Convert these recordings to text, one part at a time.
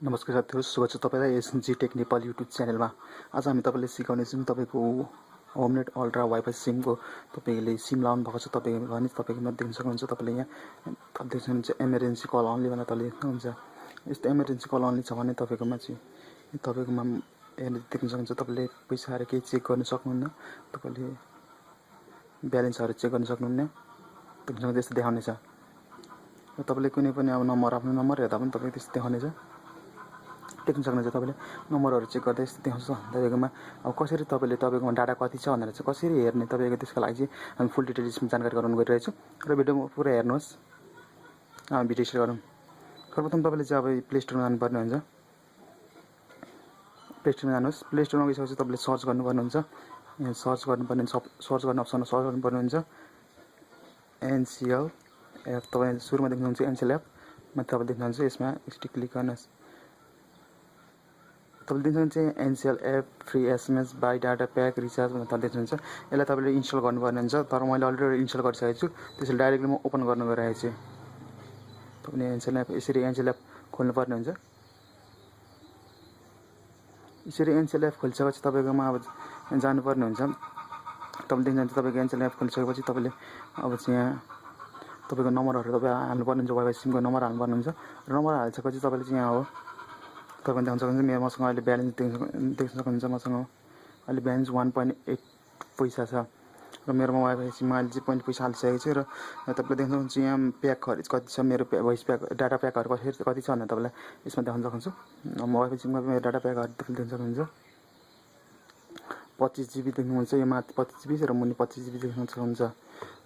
नमस्कार साथीहरु, स्वागत छ तपाईलाई यस gtechnepal युट्युब च्यानलमा। आज हामी तपाईलाई सिकाउने छौं तपाईको होमनेट अल्ट्रा वाइफाई सिम को तपाईले सिम लाउनु भएको छ तपाईले भने तपाईकोमा देख्न सक्नुहुन्छ। तपाईले यहाँ देख्न सक्नुहुन्छ इमर्जेन्सी कल अनली भनेर तपाईले हुन्छ। यस्तो इमर्जेन्सी कल अनली छ भने तपाईकोमा हेर्न देख्न सक्नुहुन्छ। तपाईले पैसाहरु के चेक गर्न सक्नुहुन्न, तपाईले ब्यालेन्सहरु चेक गर्न सक्नुहुन्न। देख्न सक्नुहुन्छ यस्तो देखाउने छ। तपाईले कुनै पनि अब नम्बर आफ्नो नम्बर हेर्दा पनि तपाईले त्यस्तो देखाउने छ। देख्न सक्नुहुन्छ तपाईले नम्बरहरु चेक गर्दा यस्तो देखाउँछ। तपाईकोमा अब कसरी तपाईकोमा डाटा कति छ भनेर चाहिँ कसरी हेर्ने तपाईको त्यसको लागि चाहिँ हामी फुल डिटेल्समा जानकारी गराउन गइरहेको छु र भिडियो पुरा हेर्नुहोस्। हामी भिडियो सुरु गरौँ। सर्वप्रथम तपाईले चाहिँ अब प्ले स्टोरमा जानुपर्ने हुन्छ। प्ले स्टोरमा जानुहोस्। प्ले स्टोरमा गइसकेपछि तपाईले सर्च गर्नुपर्ने हुन्छ। यहाँ सर्च गर्नुपर्ने हुन्छ, सर्च गर्ने अप्सनमा सर्च गर्नुपर्ने हुन्छ Ncell एप। तपाईले सुरुमा देख्नुहुन्छ Ncell एप मा तपाईले देख्नुहुन्छ यसमा एकचोटी क्लिक गर्नुहोस्। तपाईले देख्नुहुन्छ Ncell app free SMS buy data pack recharge भनेर तपाईले देख्नुहुन्छ। यसलाई तपाईले इन्स्टल गर्नुपर्ने हुन्छ, तर मैले अलरेडी इन्स्टल गरिसकेको छु। त्यसैले डाइरेक्टली म ओपन गर्न गइरहेको छु। तपाईले Ncell एप यसरी Ncell एप खोल्नुपर्ने हुन्छ। यसरी Ncell एप खोलिसकेपछि तपाईकोमा अब जानुपर्ने हुन्छ। तपाईले देख्नुहुन्छ तपाईको Ncell एप खोलिसकेपछि तपाईले अब चाहिँ यहाँ तपाईको नम्बरहरु तपाईले हाल्नुपर्ने हुन्छ। वाइफाई सिमको नम्बर हाल्नुपर्ने हुन्छ। नम्बर हालिसकेपछि तपाईले चाहिँ यहाँ हो तपाईले देख्न सक्नुहुन्छ मेरो मसँग अहिले ब्यालेन्स देख्न सक्नुहुन्छ। मसँग अहिले ब्यालेन्स 1.8 पैसा छ र मेरोमा वाइफाई सिममा अहिले चाहिँ 0.5 पैसा हालिसकेको छु। र तपाईले देख्न सक्नुहुन्छ यहाँ प्याक खर्च कति छ, मेरो भोइस प्याक डाटा प्याकहरु कति छ भनेर तपाईलाई यसमा देखाउन सक्छु। म वाइफाई सिममा मेरो डाटा प्याकहरु तपाईले देख्न सक्नुहुन्छ। 25 GB देख्नुहुन्छ। यो माथि 25 GB र मुनि 25 GB देख्न सक्नुहुन्छ।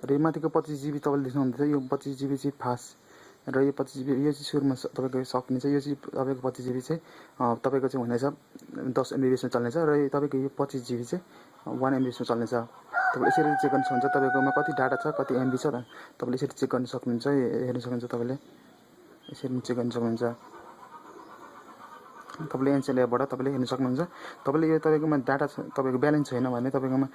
र यो माथिको 25 GB तपाईले देख्नुहुन्छ। यो 25 GB चाहिँ फास्ट र यो 25 GB यो चाहिँ सुरुमा तपाईको सक्ने छ। यो चाहिँ तपाईको 25 GB चाहिँ तपाईको चाहिँ हुनेछ 10 MB मा चल्ने छ र यो तपाईको यो 25 GB चाहिँ 1 MB मा चल्ने छ। तपाईले यसरी चेक गर्न सक्नुहुन्छ तपाईकोमा कति डाटा छ, कति MB छ। तपाईले यसरी चेक गर्न सक्नुहुन्छ। हेर्न सक्नुहुन्छ तपाईले यसरी चेक गर्न सक्नुहुन्छ। तपाईले Ncell एपबाट तपाईले हेर्न सक्नुहुन्छ। तपाईले यो तपाईकोमा डाटा छ, तपाईको ब्यालेन्स छैन भने तपाईकोमा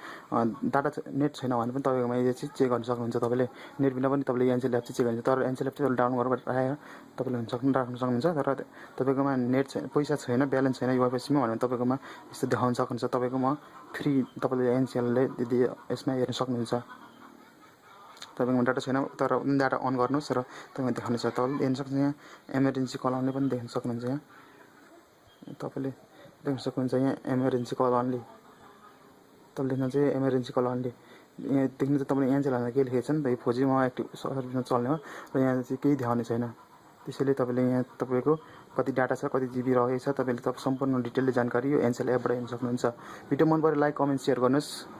डाटा नेट छैन भने पनि तपाईकोमा यो चाहिँ चेक गर्न सक्नुहुन्छ। तपाईले नेट बिना पनि तपाईले Ncell एप चाहिँ चेक गर्न सक्नुहुन्छ। तर Ncell एप चाहिँ डाउनलोड गरेर राखेर तपाईले राख्न सक्नुहुन्छ। तर तपाईकोमा नेट छैन, पैसा छैन, ब्यालेन्स छैन यो वाइफाई सिममा भने तपाईकोमा यस्तो देखाउन सक्नुहुन्छ। तपाईकोमा फ्री तपाईले Ncell ले यसमा हेर्न सक्नुहुन्छ। तपाईकोमा डाटा छैन तर डाटा अन गर्नुस् र तपाईले देखाउने छ। तपाईले हेर्न सक्नुहुन्छ यहाँ इमर्जेन्सी कल अनले पनि देख्न सक्नुहुन्छ। यहाँ तपाईले देख्न सक्नुहुन्छ यहाँ इमर्जेन्सी कल अनली। तपाईले देख्नुहुन्छ इमर्जेन्सी कल अनली। यहाँ देख्नुहुन्छ तपाईले Ncell हाल्दा के लेखेको छ नि त यो फोजीमा एक्टिभ सर्भिसमा चल्ने हो र यहाँ चाहिँ केही देखाउने छैन। त्यसैले तपाईले यहाँ तपाईको कति डाटा छ, कति GB रहेको छ, तपाईले सम्पूर्ण डिटेलले जानकारी यो Ncell एपबाट हेर्न सक्नुहुन्छ। भिडियो मन परे लाइक, कमेन्ट, शेयर गर्नुस्।